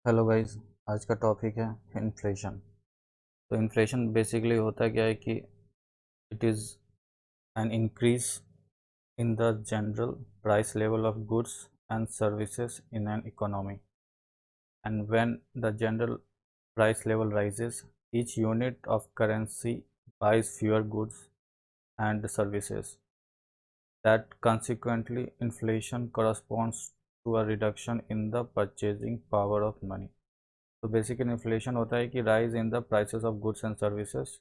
Hello guys. आज का topic है इन्फ्लेशन। तो इन्फ्लेशन बेसिकली होता क्या है कि it is an increase in the general price level of goods and services in an economy, and when the general price level rises, each unit of currency buys fewer goods and services. That consequently, inflation corresponds to a reduction in the purchasing power of money. तो basically inflation होता है कि rise in the prices of goods and services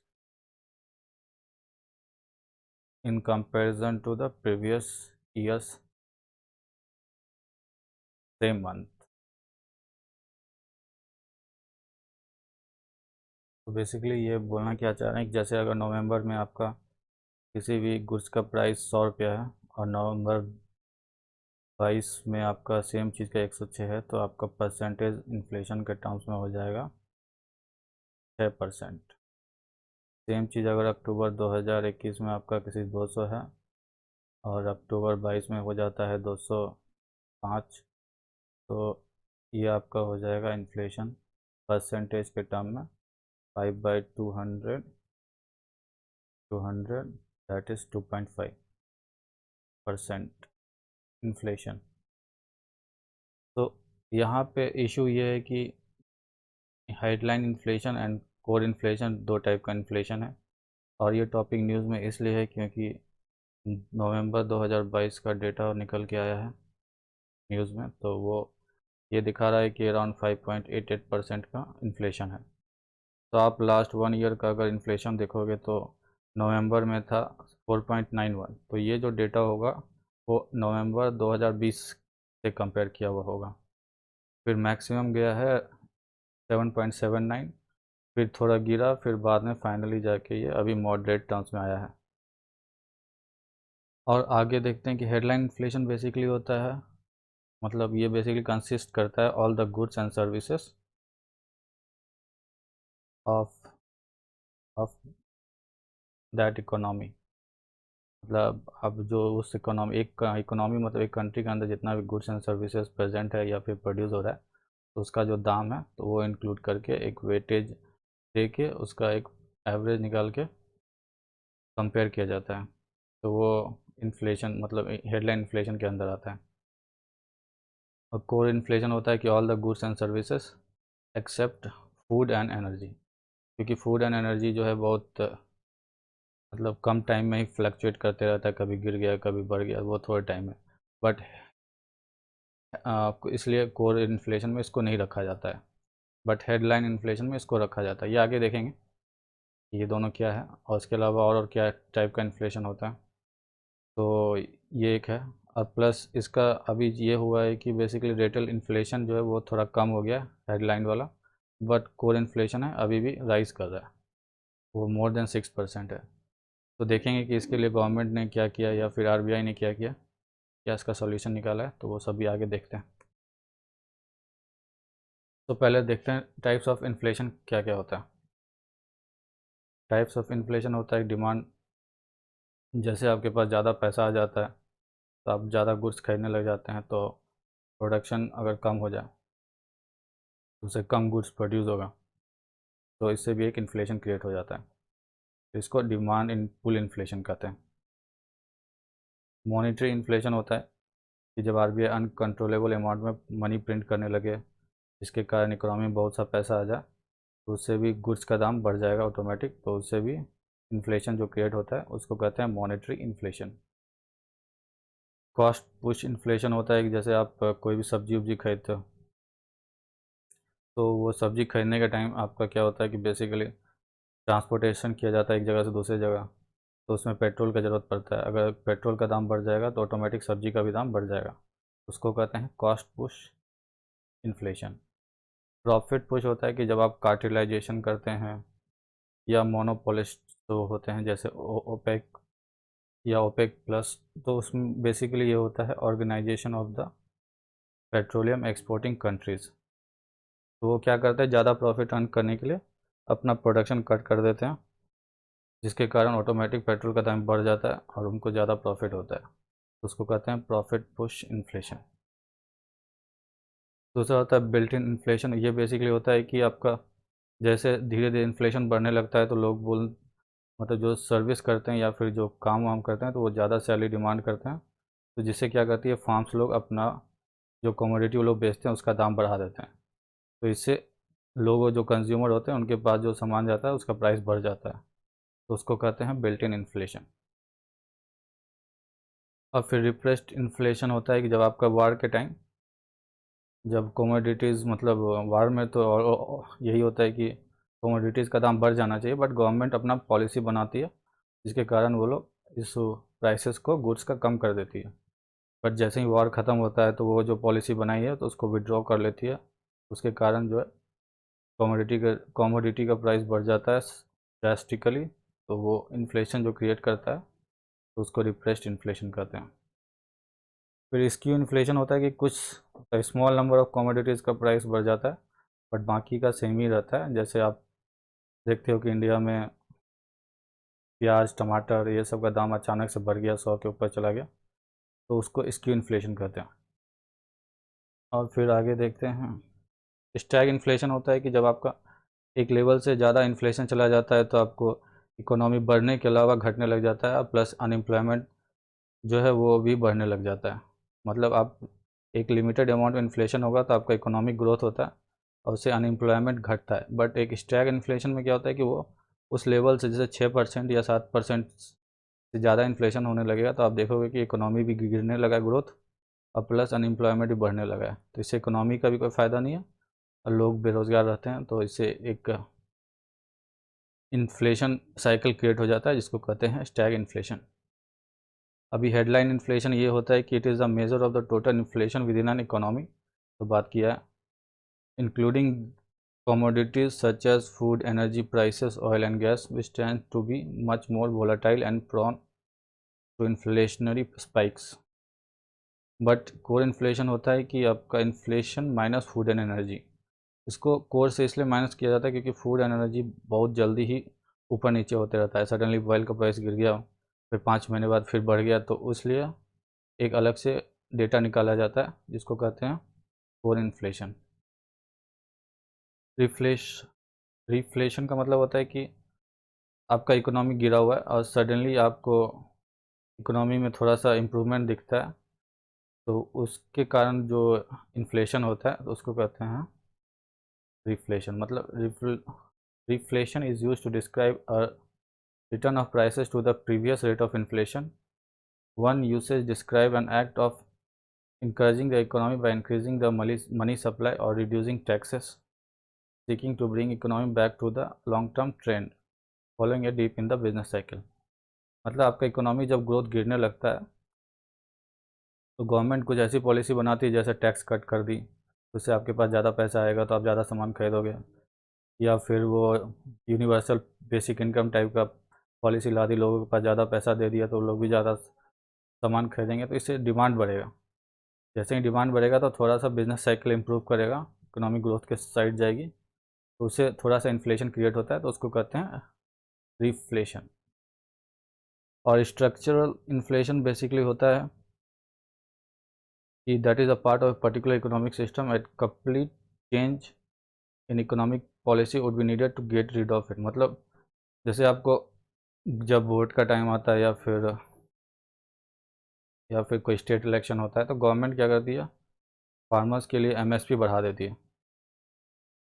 in comparison to the previous years same month. तो basically ये बोलना क्या चाह रहे हैं कि जैसे अगर नवंबर में आपका किसी भी गुड्स का प्राइस 100 रुपया है और नवंबर 22 में आपका सेम चीज़ का 106 है, तो आपका परसेंटेज इन्फ्लेशन के टर्म्स में हो जाएगा 6%। सेम चीज़ अगर अक्टूबर 2021 में आपका किसी 200 है और अक्टूबर 22 में हो जाता है 205, तो ये आपका हो जाएगा इन्फ्लेशन परसेंटेज के टर्म में 5/200 दैट इज़ 2.5% इन्फ्लेशन। तो यहाँ पे इशू ये है कि headline inflation and core inflation, दो टाइप का इन्फ्लेशन है। और ये टॉपिक न्यूज़ में इसलिए है क्योंकि नवंबर 2022 का डेटा निकल के आया है न्यूज़ में, तो वो ये दिखा रहा है कि अराउंड 5.88% का इन्फ्लेशन है। तो आप लास्ट 1 ईयर का अगर इन्फ्लेशन देखोगे तो नवंबर में था 4.91, तो ये जो डेटा होगा वो नवंबर 2020 से कंपेयर किया हुआ होगा। फिर मैक्सिमम गया है 7.79, फिर थोड़ा गिरा, फिर बाद में फाइनली जाके ये अभी मॉडरेट टर्म्स में आया है। और आगे देखते हैं कि हेडलाइन इन्फ्लेशन बेसिकली होता है, मतलब ये बेसिकली कंसिस्ट करता है all the goods and services of of that economy. मतलब अब जो उस इकोनॉमी, एक इकोनॉमी मतलब एक कंट्री के अंदर जितना भी गुड्स एंड सर्विसेज प्रेजेंट है या फिर प्रोड्यूस हो रहा है, तो उसका जो दाम है तो वो इंक्लूड करके एक वेटेज दे के उसका एक एवरेज निकाल के कंपेयर किया जाता है। तो वो इन्फ्लेशन मतलब हेडलाइन इन्फ्लेशन के अंदर आता है। और कोर इन्फ्लेशन होता है कि all the goods and services except food and energy, क्योंकि फूड एंड एनर्जी जो है बहुत मतलब कम टाइम में ही फ्लक्चुएट करते रहता है, कभी गिर गया कभी बढ़ गया, वो थोड़े टाइम में। बट इसलिए कोर इन्फ्लेशन में इसको नहीं रखा जाता है, बट हेडलाइन इन्फ्लेशन में इसको रखा जाता है। ये आगे देखेंगे ये दोनों क्या है, और इसके अलावा और क्या टाइप का इन्फ्लेशन होता है। तो ये एक है। और प्लस इसका अभी ये हुआ है कि बेसिकली रिटेल इन्फ्लेशन जो है वो थोड़ा कम हो गया हेडलाइन वाला, बट कोर इन्फ्लेशन है अभी भी राइज़ कर रहा है, वो मोर देन 6% है। तो देखेंगे कि इसके लिए गवर्नमेंट ने क्या किया या फिर आरबीआई ने क्या किया, क्या इसका सॉल्यूशन निकाला है, तो वो सभी आगे देखते हैं। तो पहले देखते हैं टाइप्स ऑफ इन्फ्लेशन क्या क्या होता है। टाइप्स ऑफ इन्फ्लेशन होता है डिमांड, जैसे आपके पास ज़्यादा पैसा आ जाता है तो आप ज़्यादा गुड्स खरीदने लग जाते हैं, तो प्रोडक्शन अगर कम हो जाए तो उससे कम गुड्स प्रोड्यूस होगा, तो इससे भी एक इन्फ्लेशन क्रिएट हो जाता है। तो इसको डिमांड इन पुल इन्फ्लेशन कहते हैं। मॉनेटरी इन्फ्लेशन होता है कि जब आरबीआई अनकंट्रोलेबल अमाउंट में मनी प्रिंट करने लगे, जिसके कारण इकोनॉमी में बहुत सा पैसा आ जाए, तो उससे भी गुड्स का दाम बढ़ जाएगा ऑटोमेटिक, तो उससे भी इन्फ्लेशन जो क्रिएट होता है उसको कहते हैं monetary inflation. Cost push inflation होता है कि जैसे आप कोई भी सब्जी उब्जी खरीदते हो, तो वो सब्जी खरीदने के टाइम आपका क्या होता है कि बेसिकली ट्रांसपोर्टेशन किया जाता है एक जगह से दूसरी जगह, तो उसमें पेट्रोल का ज़रूरत पड़ता है। अगर पेट्रोल का दाम बढ़ जाएगा तो ऑटोमेटिक सब्जी का भी दाम बढ़ जाएगा, उसको कहते हैं cost push inflation. Profit push होता है कि जब आप कार्टेलाइजेशन करते हैं या मोनोपोलिस्ट तो होते हैं जैसे ओपेक या ओपेक प्लस, तो उसमें बेसिकली ये होता है organisation of the petroleum exporting countries. तो वो क्या करते हैं, ज़्यादा प्रॉफिट अर्न करने के लिए अपना प्रोडक्शन कट कर देते हैं, जिसके कारण ऑटोमेटिक पेट्रोल का दाम बढ़ जाता है और उनको ज़्यादा प्रॉफिट होता है, तो उसको कहते हैं प्रॉफिट पुश इन्फ्लेशन। दूसरा होता है बिल्ट इन इन्फ्लेशन। ये बेसिकली होता है कि आपका जैसे धीरे धीरे इन्फ्लेशन बढ़ने लगता है तो लोग मतलब जो सर्विस करते हैं या फिर जो काम वाम करते हैं तो वो ज़्यादा सैलरी डिमांड करते हैं, तो जिससे क्या करती है फार्म्स लोग अपना जो कमोडिटी वो लोग बेचते हैं उसका दाम बढ़ा देते हैं। तो इससे लोग जो कंज्यूमर होते हैं उनके पास जो सामान जाता है उसका प्राइस बढ़ जाता है, तो उसको कहते हैं बिल्ट इन इन्फ्लेशन। और फिर रिप्रेस्ड इन्फ्लेशन होता है कि जब आपका वार के टाइम जब कमोडिटीज़ मतलब वार में तो यही होता है कि कमोडिटीज़ का दाम बढ़ जाना चाहिए, बट गवर्नमेंट अपना पॉलिसी बनाती है जिसके कारण वो लोग इस प्राइसेस को गुड्स का कम कर देती है। बट जैसे ही वॉर ख़त्म होता है तो वो जो पॉलिसी बनाई है तो उसको विड्रॉ कर लेती है, उसके कारण जो है कमोडिटी का प्राइस बढ़ जाता है ड्रास्टिकली, तो वो इन्फ्लेशन जो क्रिएट करता है तो उसको रिप्रेस्ड इन्फ्लेशन कहते हैं। फिर स्क्यू इन्फ्लेशन होता है कि कुछ स्मॉल नंबर ऑफ कमोडिटीज़ का प्राइस बढ़ जाता है बट बाकी का सेम ही रहता है। जैसे आप देखते हो कि इंडिया में प्याज टमाटर ये सब का दाम अचानक से बढ़ गया, 100 के ऊपर चला गया, तो उसको स्क्यू इन्फ्लेशन कहते हैं। और फिर आगे देखते हैं स्टैग इन्फ्लेशन होता है कि जब आपका एक लेवल से ज़्यादा इन्फ्लेशन चला जाता है तो आपको इकोनॉमी बढ़ने के अलावा घटने लग जाता है, प्लस अनएम्प्लॉयमेंट जो है वो भी बढ़ने लग जाता है। मतलब आप एक लिमिटेड अमाउंट में इन्फ्लेशन होगा तो आपका इकोनॉमिक ग्रोथ होता है और उससे अनएम्प्लॉयमेंट घटता है। बट एक स्टैग इन्फ्लेशन में क्या होता है कि वो उस लेवल से जैसे 6% या 7% से ज़्यादा इन्फ्लेशन होने लगेगा तो आप देखोगे कि इकोनॉमी भी गिरने लगा ग्रोथ और प्लस अनएम्प्लॉयमेंट भी बढ़ने लगा है, तो इससे इकोनॉमी का भी कोई फ़ायदा नहीं है और लोग बेरोज़गार रहते हैं, तो इससे एक इन्फ्लेशन साइकिल क्रिएट हो जाता है जिसको कहते हैं स्टैग इन्फ्लेशन। अभी हेडलाइन इन्फ्लेशन ये होता है कि it is the measure of the total inflation with in an economy, तो बात किया है including commodities such as food, energy prices, oil and gas, which tend to be much more volatile and prone to inflationary spikes. But core inflation होता है कि आपका inflation minus food and energy. इसको core से इसलिए minus किया जाता है क्योंकि फूड एंड एनर्जी बहुत जल्दी ही ऊपर नीचे होते रहता है। सडनली ऑयल का प्राइस गिर गया फिर 5 महीने बाद फिर बढ़ गया, तो इसलिए एक अलग से डेटा निकाला जाता है जिसको कहते हैं कोर इन्फ्लेशन। रिफ्लेश रिफ्लेशन का मतलब होता है कि आपका इकोनॉमी गिरा हुआ है और सडनली आपको इकोनॉमी में थोड़ा सा इम्प्रूवमेंट दिखता है, तो उसके कारण जो इन्फ्लेशन होता है तो उसको कहते हैं रिफ्लेशन। मतलब reflation is use to describe a return of prices to the previous rate of inflation. One usage describe an act of encouraging the economy by increasing the money supply or reducing taxes, seeking to bring economy back to the long-term trend following a dip in the business cycle. मतलब आपका economy जब growth गिरने लगता है तो government कुछ ऐसी policy बनाती है जैसे टैक्स कट कर दी, उससे आपके पास ज़्यादा पैसा आएगा तो आप ज़्यादा सामान खरीदोगे, या फिर वो यूनिवर्सल बेसिक इनकम टाइप का पॉलिसी ला दी, लोगों के पास ज़्यादा पैसा दे दिया तो लोग भी ज़्यादा सामान खरीदेंगे, तो इससे डिमांड बढ़ेगा। जैसे ही डिमांड बढ़ेगा तो थोड़ा सा बिजनेस साइकिल इंप्रूव करेगा, इकोनॉमिक ग्रोथ के साइड जाएगी, तो उससे थोड़ा सा इन्फ्लेशन क्रिएट होता है, तो उसको कहते हैं रिफ्लेशन। और स्ट्रक्चरल इन्फ्लेशन बेसिकली होता है कि that is a part of particular economic system at complete change in economic policy would be needed to get rid of it. मतलब जैसे आपको जब वोट का टाइम आता है या फिर कोई स्टेट इलेक्शन होता है तो गवर्नमेंट क्या करती है फार्मर्स के लिए एमएसपी बढ़ा देती है,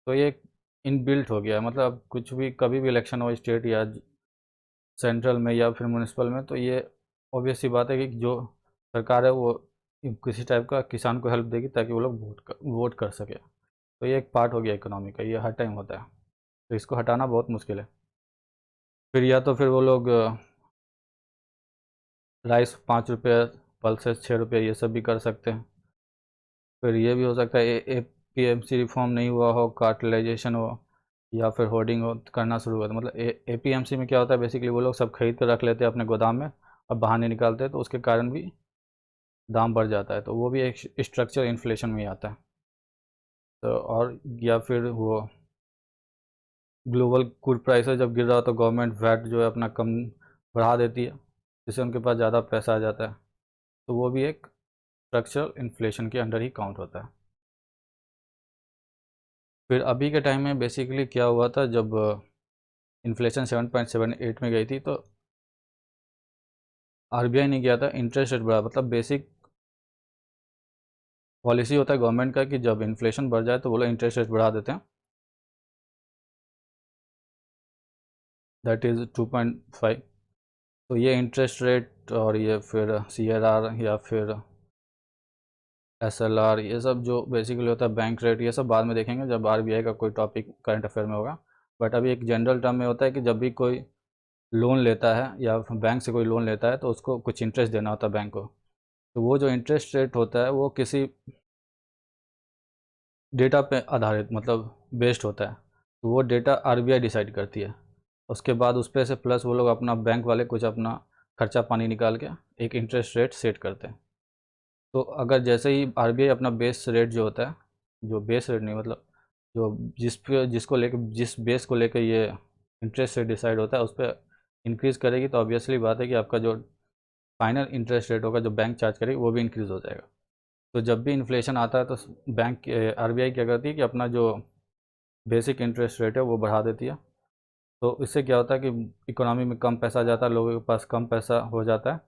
तो ये इनबिल्ट हो गया है। मतलब कुछ भी कभी भी इलेक्शन हो स्टेट या सेंट्रल में या फिर म्यूनिसिपल में, तो ये ऑब्वियस सी बात है कि जो सरकार है वो किसी टाइप का किसान को हेल्प देगी ताकि वो लोग वोट कर सके। तो ये एक पार्ट हो गया इकोनॉमी का, ये हर टाइम होता है, तो इसको हटाना बहुत मुश्किल है। फिर या तो फिर वो लोग राइस 5 रुपये पल्सेस 6 रुपये ये सब भी कर सकते हैं। फिर ये भी हो सकता है APMC रिफॉर्म नहीं हुआ हो, कार्टलाइजेशन हो या फिर होर्डिंग हो करना शुरू हुआ। तो मतलब APMC में क्या होता है बेसिकली वो लोग सब खरीद कर रख लेते हैं अपने गोदाम में और बाहर नहीं निकालते, तो उसके कारण भी दाम बढ़ जाता है, तो वो भी एक स्ट्रक्चर इन्फ्लेशन में ही आता है। तो और या फिर वो ग्लोबल गुड प्राइसेस जब गिर रहा हो तो गवर्नमेंट वैट जो है अपना कम बढ़ा देती है जिससे उनके पास ज़्यादा पैसा आ जाता है, तो वो भी एक स्ट्रक्चरल इन्फ्लेशन के अंडर ही काउंट होता है। फिर अभी के टाइम में बेसिकली क्या हुआ था, जब इन्फ्लेशन 7.78 में गई थी तो आरबीआई ने किया था इंटरेस्ट रेट बढ़ा। मतलब बेसिक पॉलिसी होता है गवर्नमेंट का कि जब इन्फ्लेशन बढ़ जाए तो वो लोग इंटरेस्ट रेट बढ़ा देते हैं। That is 2.5। तो ये इंटरेस्ट रेट और ये फिर CRR या फिर SLR, ये सब जो बेसिकली होता है बैंक रेट, ये सब बाद में देखेंगे जब आरबीआई का कोई टॉपिक करंट अफेयर में होगा। बट अभी एक जनरल टर्म में होता है कि जब भी कोई लोन लेता है या बैंक से कोई लोन लेता है तो उसको कुछ इंटरेस्ट देना होता है बैंक को। तो वो जो इंटरेस्ट रेट होता है वो किसी डेटा पे आधारित मतलब बेस्ड होता है। तो वो डेटा आरबीआई डिसाइड करती है। उसके बाद उस पर से प्लस वो लोग अपना बैंक वाले कुछ अपना खर्चा पानी निकाल के एक इंटरेस्ट रेट सेट करते हैं। तो अगर जैसे ही आरबीआई अपना बेस रेट जो होता है, जो बेस रेट नहीं मतलब जो जिसको लेके जिस बेस को लेकर ये इंटरेस्ट रेट डिसाइड होता है उस पर इंक्रीज़ करेगी, तो ऑब्वियसली बात है कि आपका जो फाइनल इंटरेस्ट रेट होगा जो बैंक चार्ज करेगी वो भी इंक्रीज़ हो जाएगा। तो जब भी इन्फ्लेशन आता है तो बैंक आरबीआई क्या करती है कि अपना जो बेसिक इंटरेस्ट रेट है वो बढ़ा देती है। तो इससे क्या होता है कि इकोनॉमी में कम पैसा जाता है, लोगों के पास कम पैसा हो जाता है।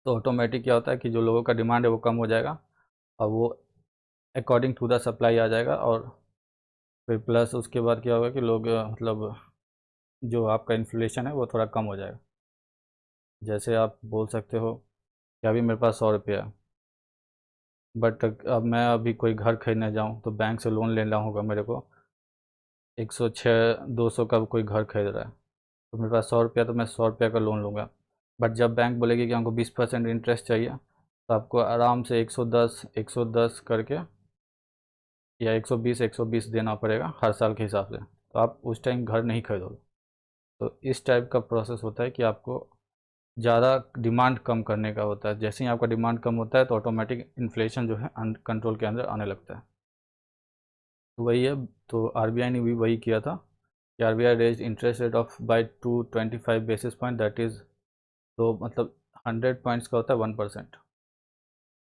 तो ऑटोमेटिक क्या होता है कि जो लोगों का डिमांड है वो कम हो जाएगा और वो अकॉर्डिंग टू द सप्लाई आ जाएगा। और फिर प्लस उसके बाद क्या होगा कि लोग मतलब जो आपका इन्फ्लेशन है वो थोड़ा कम हो जाएगा। जैसे आप बोल सकते हो कि अभी मेरे पास 100 रुपया है, बट अब मैं अभी कोई घर खरीदने जाऊँ तो बैंक से लोन लेना होगा मेरे को। 106 200 का कोई घर खरीद रहा है तो मेरे पास 100 रुपया, तो मैं 100 रुपया का लोन लूँगा। बट जब बैंक बोलेगी कि हमको 20% इंटरेस्ट चाहिए तो आपको आराम से 110 करके या 120 देना पड़ेगा हर साल के हिसाब से। तो आप उस टाइम घर नहीं खरीदोगे। तो इस टाइप का प्रोसेस होता है कि आपको ज़्यादा डिमांड कम करने का होता है। जैसे ही आपका डिमांड कम होता है तो ऑटोमेटिक इन्फ्लेशन जो है कंट्रोल के अंदर आने लगता है। तो वही है। तो आरबीआई ने भी वही किया था कि RBI raise interest rate of by 225 basis point, that is, तो मतलब 100 पॉइंट्स का होता है 1%।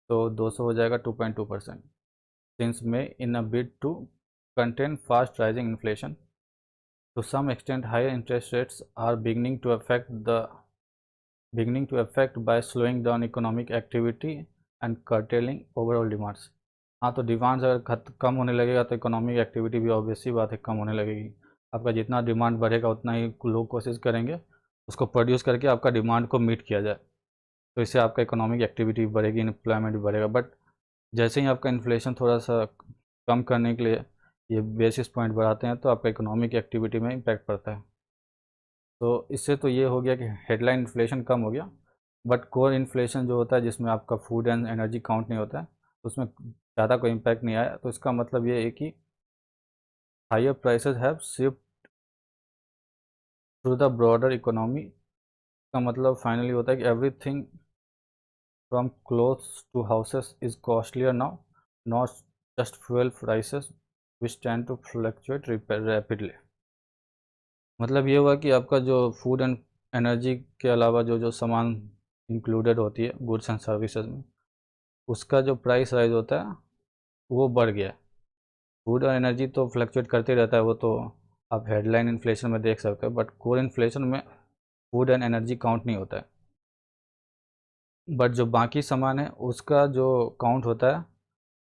तो 200 हो जाएगा 2.2%। Since May in a bid to contain fast rising inflation to some extent higher interest rates are beginning to affect by slowing down economic activity and curtailing overall demands। हाँ, तो डिमांड्स अगर कम होने लगेगा तो इकोनॉमिक एक्टिविटी भी obvious सी बात है कम होने लगेगी। आपका जितना डिमांड बढ़ेगा उतना ही लोग कोशिश करेंगे उसको प्रोड्यूस करके आपका डिमांड को मीट किया जाए। तो इससे आपका इकोनॉमिक एक्टिविटी भी बढ़ेगी, एम्प्लॉयमेंट भी बढ़ेगा। बट जैसे ही आपका इन्फ्लेशन थोड़ा सा कम करने के लिए ये बेसिस पॉइंट बढ़ाते हैं तो आपका इकोनॉमिक एक्टिविटी में इम्पैक्ट पड़ता है। तो इससे तो ये हो गया कि हेडलाइन इन्फ्लेशन कम हो गया। बट कोर इन्फ्लेशन जो होता है जिसमें आपका फूड एंड एनर्जी काउंट नहीं होता है उसमें ज़्यादा कोई इम्पैक्ट नहीं आया। तो इसका मतलब ये है कि higher prices have shift through the broader economy. का मतलब फाइनली होता है कि everything from clothes to houses is costlier now, not just fuel prices which tend to fluctuate rapidly. मतलब ये हुआ कि आपका जो फूड एंड एनर्जी के अलावा जो जो सामान इंक्लूडेड होती है गुड्स एंड सर्विसेज में, उसका जो प्राइस राइज होता है वो बढ़ गया है। फूड और एनर्जी तो फ्लक्चुएट करते रहता है, वो तो आप हेडलाइन इन्फ्लेशन में देख सकते हो। बट कोर इन्फ्लेशन में फूड एंड एनर्जी काउंट नहीं होता है। बट जो बाकी सामान है उसका जो काउंट होता है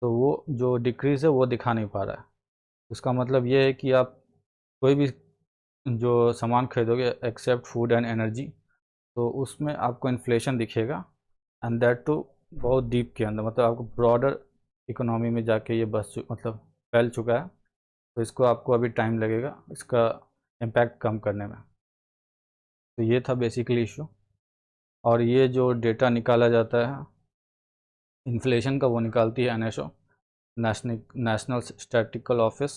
तो वो जो डिक्रीज़ है वो दिखा नहीं पा रहा है। उसका मतलब ये है कि आप कोई भी जो सामान खरीदोगे एक्सेप्ट फूड एंड एनर्जी तो उसमें आपको इन्फ्लेशन दिखेगा। एंड दैट टू बहुत डीप के अंदर, मतलब आपको ब्रॉडर इकोनॉमी में जाके ये मतलब फैल चुका है। तो इसको आपको अभी टाइम लगेगा इसका इम्पैक्ट कम करने में। तो ये था बेसिकली इशू। और ये जो डेटा निकाला जाता है इन्फ्लेशन का वो निकालती है NSO, नेशनल स्टैटिस्टिकल ऑफिस,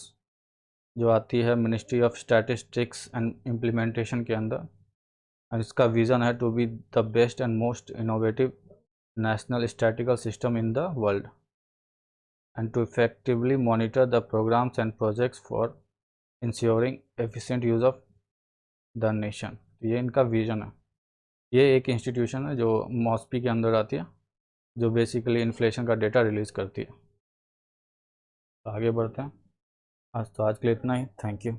जो आती है ministry of statistics and implementation के अंदर। और इसका विज़न है to be the best and most innovative national statistical system in the world and to effectively monitor the programs and projects for ensuring efficient use of the nation। ये इनका vision है। ये एक इंस्टीट्यूशन है जो मॉस्पी के अंदर आती है जो बेसिकली इन्फ्लेशन का डेटा रिलीज़ करती है। आगे बढ़ते हैं। आज के लिए इतना ही। Thank you.